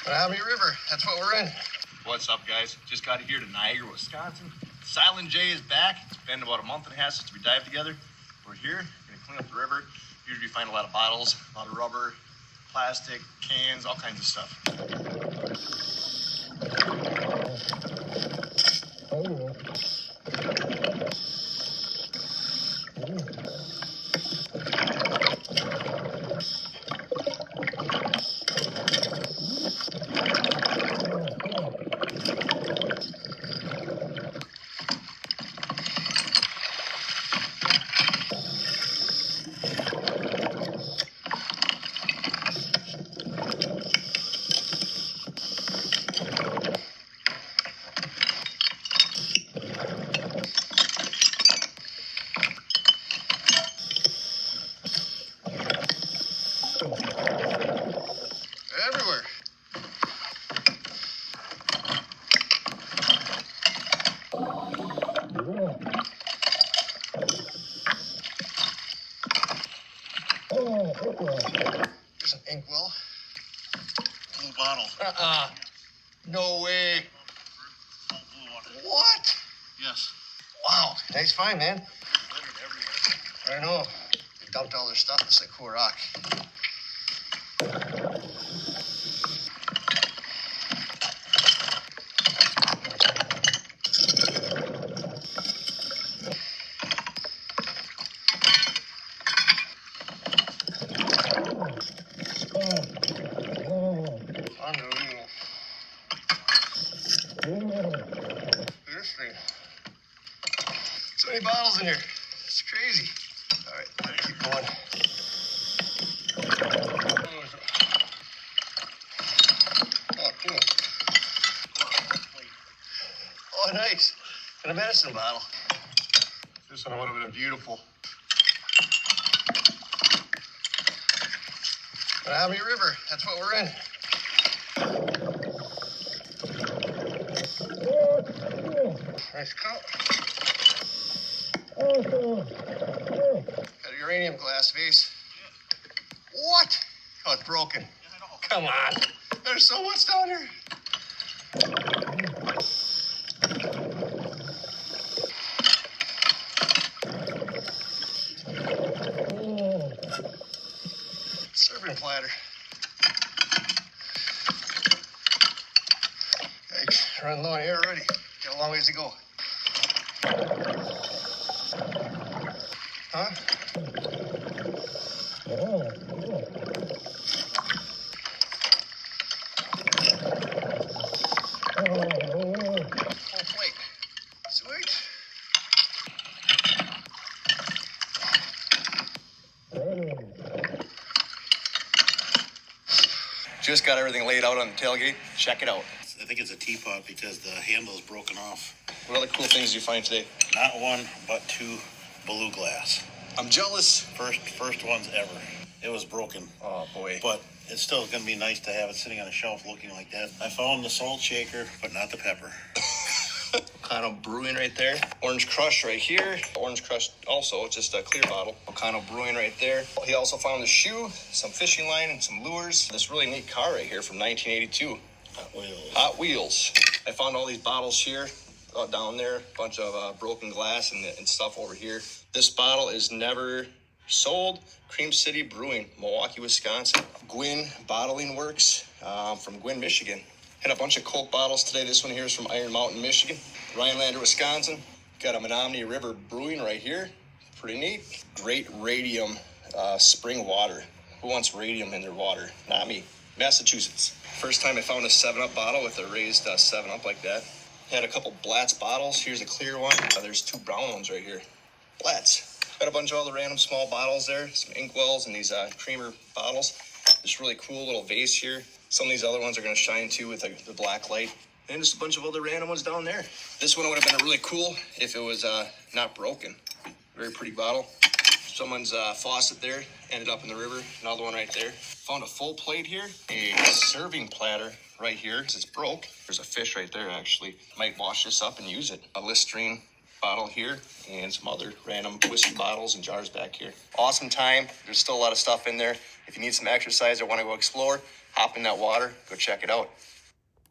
Menominee River, that's what we're in. What's up, guys? Just got here to Niagara, Wisconsin. Silent J is back. It's been about a month and a half since we dived together. We're here, gonna clean up the river. Usually we find a lot of bottles, a lot of rubber, plastic, cans, all kinds of stuff. Everywhere. There's an inkwell. Blue bottle. No way. What? Yes. Wow, nice find, man. I know. They dumped all their stuff. It's like cool rock. Unbelievable. Look at this thing. So many bottles in here. It's crazy. All right, gotta keep going. Oh, cool. Oh, nice. And a medicine bottle. This one would have been beautiful. Menominee River, that's what we're in. Nice cup. Got a uranium glass vase. What? Oh, it's broken. Come on. There's so much down here. Serving platter. Yikes, running low on air already. Got a long ways to go. Huh? Full plate. Sweet. Just got everything laid out on the tailgate. Check it out. I think it's a teapot because the handle is broken off. What other cool things did you find today? Not one, but two blue glass. I'm jealous. First ones ever. It was broken. Oh, boy. But it's still going to be nice to have it sitting on a shelf looking like that. I found the salt shaker, but not the pepper. Volcano Brewing right there. Orange Crush right here. Orange Crush also, just a clear bottle. Volcano Brewing right there. He also found the shoe, some fishing line, and some lures. This really neat car right here from 1982. Hot Wheels. I found all these bottles here, down there. A bunch of broken glass and stuff over here. This bottle is never sold. Cream City Brewing, Milwaukee, Wisconsin. Gwin Bottling Works from Gwin, Michigan. Had a bunch of Coke bottles today. This one here is from Iron Mountain, Michigan. Rhinelander, Wisconsin. Got a Menominee River Brewing right here. Pretty neat. Great radium spring water. Who wants radium in their water? Not me. Massachusetts. First time I found a 7-Up bottle with a raised 7-Up like that. Had a couple Blatz bottles. Here's a clear one. There's two brown ones right here. Blatz. Got a bunch of other random small bottles there. Some inkwells and these creamer bottles. This really cool little vase here. Some of these other ones are going to shine too with the black light. And just a bunch of other random ones down there. This one would have been really cool if it was not broken. Very pretty bottle. Someone's faucet there ended up in the river. Another one right there. Found a full plate here. A serving platter right here. It's broke. There's a fish right there actually. Might wash this up and use it. A Listerine bottle here and some other random whiskey bottles and jars back here. Awesome time. There's still a lot of stuff in there. If you need some exercise or want to go explore, hop in that water, go check it out.